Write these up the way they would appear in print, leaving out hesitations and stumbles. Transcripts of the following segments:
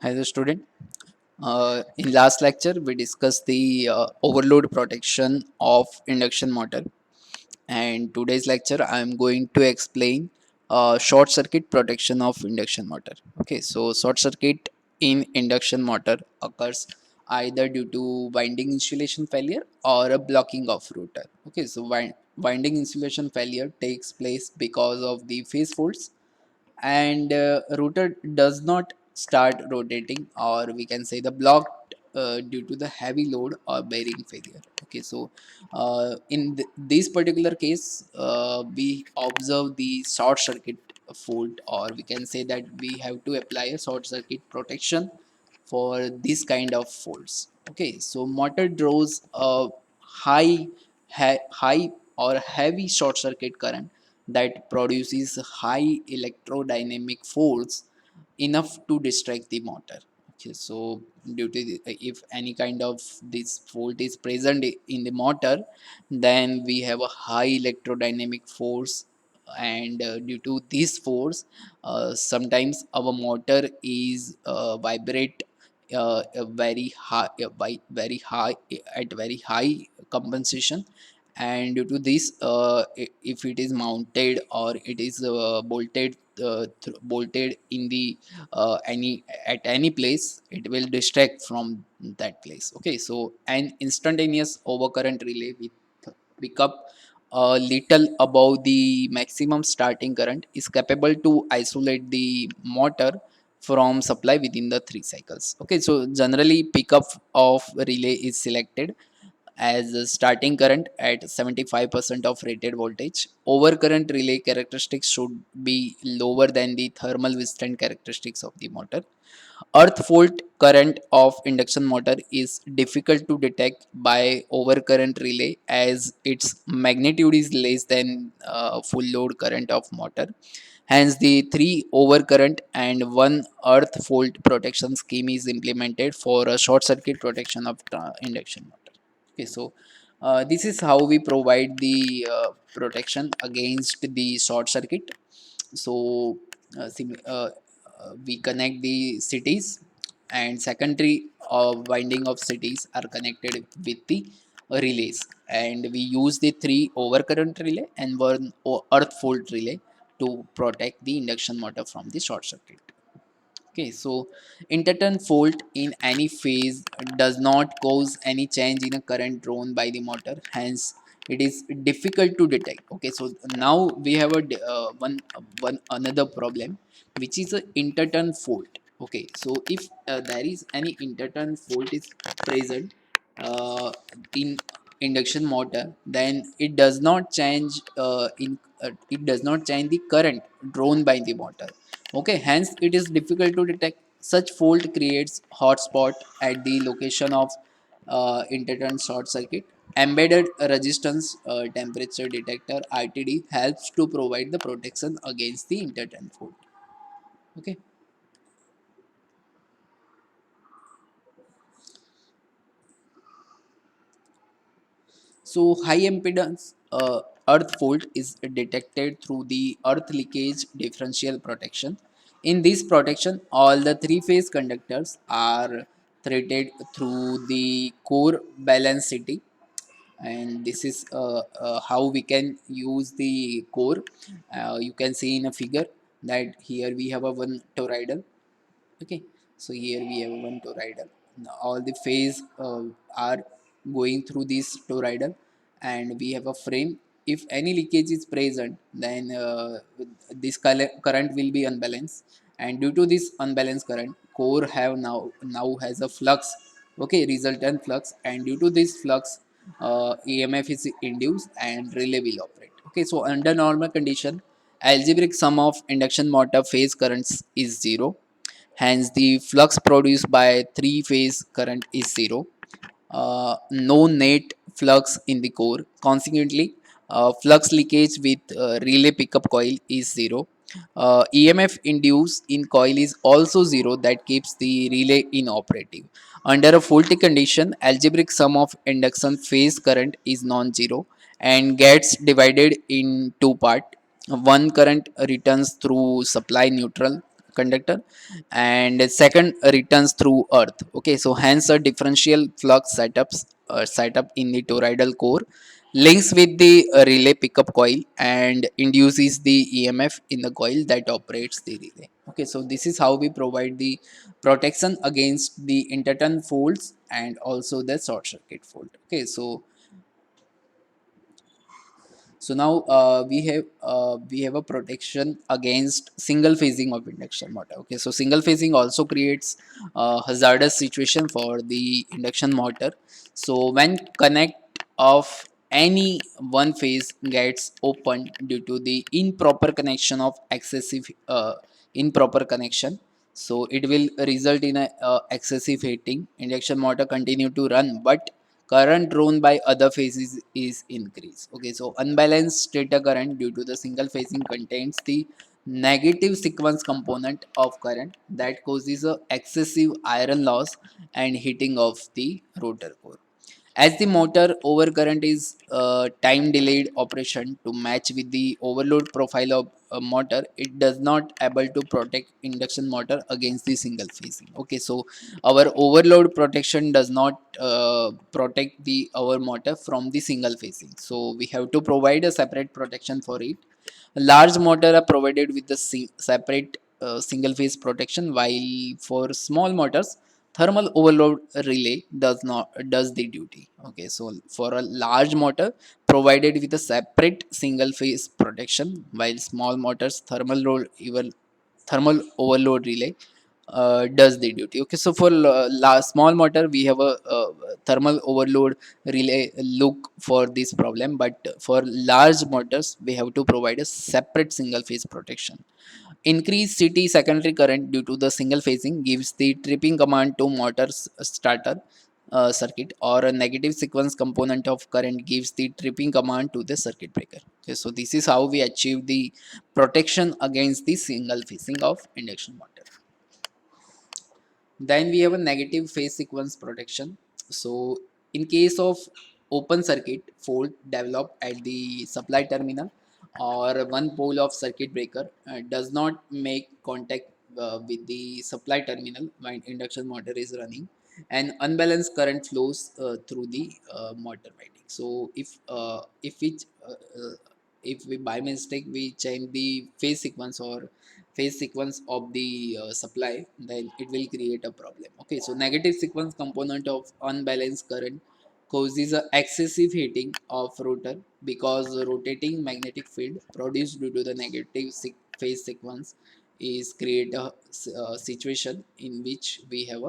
As a student, in last lecture we discussed the overload protection of induction motor, and today's lecture I am going to explain short circuit protection of induction motor. Okay, so short circuit in induction motor occurs either due to winding insulation failure or a blocking of rotor. Okay, so winding insulation failure takes place because of the phase faults, and rotor does not start rotating, or we can say the blocked due to the heavy load or bearing failure. Okay, so in this particular case we observe the short circuit fault, or we can say that we have to apply a short circuit protection for this kind of faults. Okay, so motor draws a high or heavy short circuit current that produces high electrodynamic force enough to distract the motor. Okay, so due to if any kind of this fault is present in the motor, then we have a high electrodynamic force, and due to this force sometimes our motor is vibrate very high very high at very high compensation. And due to this if it is mounted or it is bolted in the any at any place, it will distract from that place. Okay, so an instantaneous overcurrent relay with pickup a little above the maximum starting current is capable to isolate the motor from supply within the 3 cycles. Okay, so generally pickup of relay is selected as a starting current at 75% of rated voltage. Overcurrent relay characteristics should be lower than the thermal withstand characteristics of the motor. Earth fault current of induction motor is difficult to detect by overcurrent relay as its magnitude is less than full load current of motor. Hence, the 3 overcurrent and 1 earth fault protection scheme is implemented for a short circuit protection of induction motor. Okay, so this is how we provide the protection against the short circuit. So we connect the cities, and secondary winding of cities are connected with the relays, and we use the 3 overcurrent relay and 1 earth fault relay to protect the induction motor from the short circuit. Okay, so interturn fault in any phase does not cause any change in a current drawn by the motor. Hence, it is difficult to detect. Okay, so now we have a one another problem, which is a interturn fault. Okay, so if there is any interturn fault is present in induction motor, then it does not change it does not change the current drawn by the motor. Okay, hence it is difficult to detect. Such fault creates hotspot at the location of interturn short circuit. Embedded resistance temperature detector RTD helps to provide the protection against the interturn fault. Okay, so high impedance earth fault is detected through the earth leakage differential protection. In this protection, all the three-phase conductors are threaded through the core balancity, and this is how we can use the core. You can see in a figure that here we have a one toroidal. Okay, so here we have one toroidal. Now, all the phase are going through this toroidal, and we have a frame. If any leakage is present, then this current will be unbalanced, and due to this unbalanced current, core have now has a flux. Okay, resultant flux, and due to this flux EMF is induced and relay will operate. Okay, so under normal condition, algebraic sum of induction motor phase currents is 0. Hence, the flux produced by three-phase current is 0. No net flux in the core. Consequently, flux leakage with relay pickup coil is 0. EMF induced in coil is also 0, that keeps the relay inoperative. Under a faulty condition, algebraic sum of induction phase current is non-zero and gets divided in two parts. One current returns through supply neutral conductor, and second returns through earth. Okay, so hence a differential flux setup in the toroidal core links with the relay pickup coil and induces the EMF in the coil that operates the relay. Okay, so this is how we provide the protection against the interturn faults and also the short circuit fault. Okay, so now we have a protection against single phasing of induction motor. Okay, so single phasing also creates a hazardous situation for the induction motor. So when connect of any one phase gets opened due to the improper connection, so it will result in a excessive heating. Induction motor continue to run, but current drawn by other phases is increased. Okay, so unbalanced stator current due to the single phasing contains the negative sequence component of current that causes a excessive iron loss and heating of the rotor core. As the motor overcurrent is time delayed operation to match with the overload profile of a motor, it does not able to protect induction motor against the single phasing. Okay, so our overload protection does not protect the our motor from the single phasing. So we have to provide a separate protection for it. Large motor are provided with the separate single phase protection, while for small motors thermal overload relay does the duty. Okay, so for a large motor provided with a separate single phase protection, while small motors thermal overload relay does the duty. Okay, so for small motor we have a thermal overload relay look for this problem, but for large motors we have to provide a separate single phase protection. Increased CT secondary current due to the single phasing gives the tripping command to motor's starter circuit, or a negative sequence component of current gives the tripping command to the circuit breaker. Okay, so this is how we achieve the protection against the single phasing of induction motor. Then we have a negative phase sequence protection. So in case of open circuit fault developed at the supply terminal, or one pole of circuit breaker does not make contact with the supply terminal when induction motor is running, and unbalanced current flows through the motor winding. So if we by mistake we change the phase sequence of the supply, then it will create a problem. Okay, so negative sequence component of unbalanced current causes a excessive heating of rotor, because the rotating magnetic field produced due to the negative phase sequence is create a situation in which we have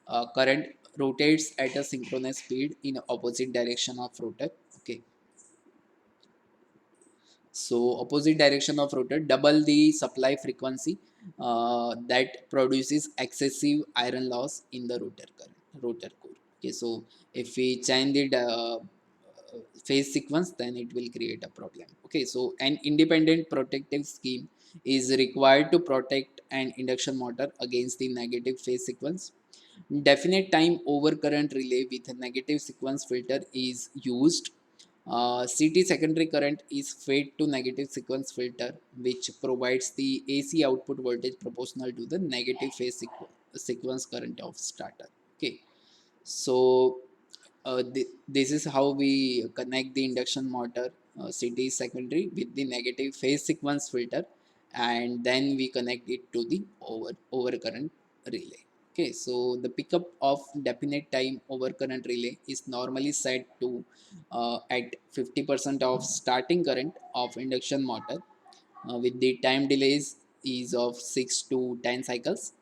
a current rotates at a synchronous speed in opposite direction of rotor. Okay, so opposite direction of rotor double the supply frequency that produces excessive iron loss in the rotor core. Okay, so if we change the phase sequence, then it will create a problem. Okay, so an independent protective scheme is required to protect an induction motor against the negative phase sequence. Definite time overcurrent relay with a negative sequence filter is used. CT secondary current is fed to negative sequence filter, which provides the AC output voltage proportional to the negative phase sequence current of starter. Okay, so this is how we connect the induction motor CT secondary with the negative phase sequence filter, and then we connect it to the overcurrent relay. Okay, so the pickup of definite time overcurrent relay is normally set to at 50% of starting current of induction motor, with the time delays is of 6 to 10 cycles.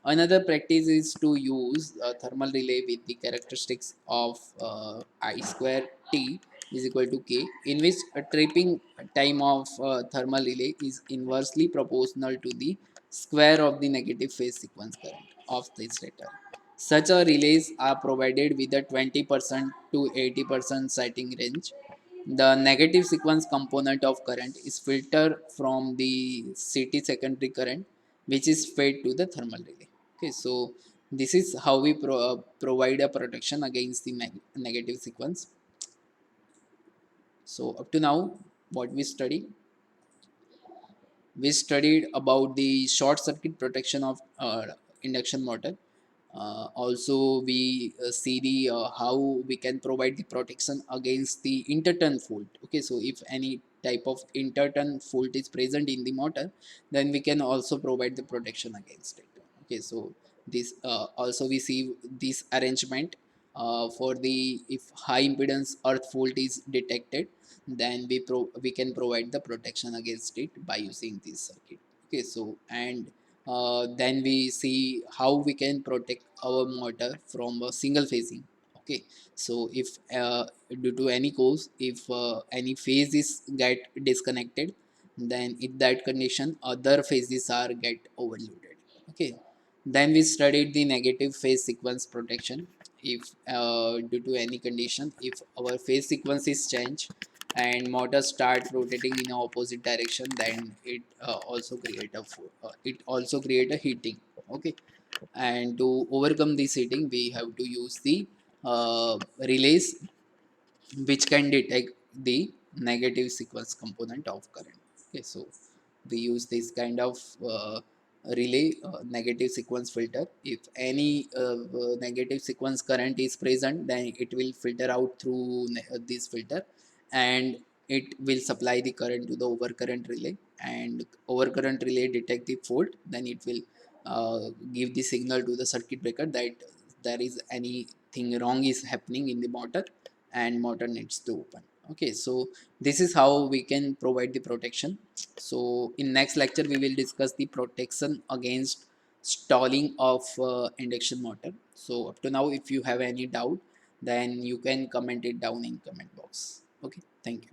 Another practice is to use a thermal relay with the characteristics of I square T is equal to K, in which a tripping time of thermal relay is inversely proportional to the square of the negative phase sequence current of the stator. Such a relays are provided with a 20% to 80% setting range. The negative sequence component of current is filtered from the CT secondary current, which is fed to the thermal relay. Okay, so this is how we provide a protection against the negative sequence. So up to now, what we study, we studied about the short circuit protection of induction motor. Also, we see the how we can provide the protection against the interturn fault. Okay, so if any type of interturn fault is present in the motor, then we can also provide the protection against it. Okay, so this also we see this arrangement for the if high impedance earth fault is detected, then we can provide the protection against it by using this circuit. Okay, so and then we see how we can protect our motor from a single phasing. Okay, so if due to any cause, if any phase is get disconnected, then in that condition other phases are get overloaded. Okay, then we studied the negative phase sequence protection. If due to any condition, if our phase sequence is changed and motor start rotating in a opposite direction, then it also create a heating. Okay, and to overcome this heating we have to use the relays which can detect the negative sequence component of current. Okay, so we use this kind of relay negative sequence filter. If any negative sequence current is present, then it will filter out through this filter, and it will supply the current to the overcurrent relay, and overcurrent relay detect the fault, then it will give the signal to the circuit breaker that there is anything wrong is happening in the motor and motor needs to open. Okay, so this is how we can provide the protection. So in next lecture we will discuss the protection against stalling of induction motor. So up to now, if you have any doubt, then you can comment it down in comment box. Okay, thank you.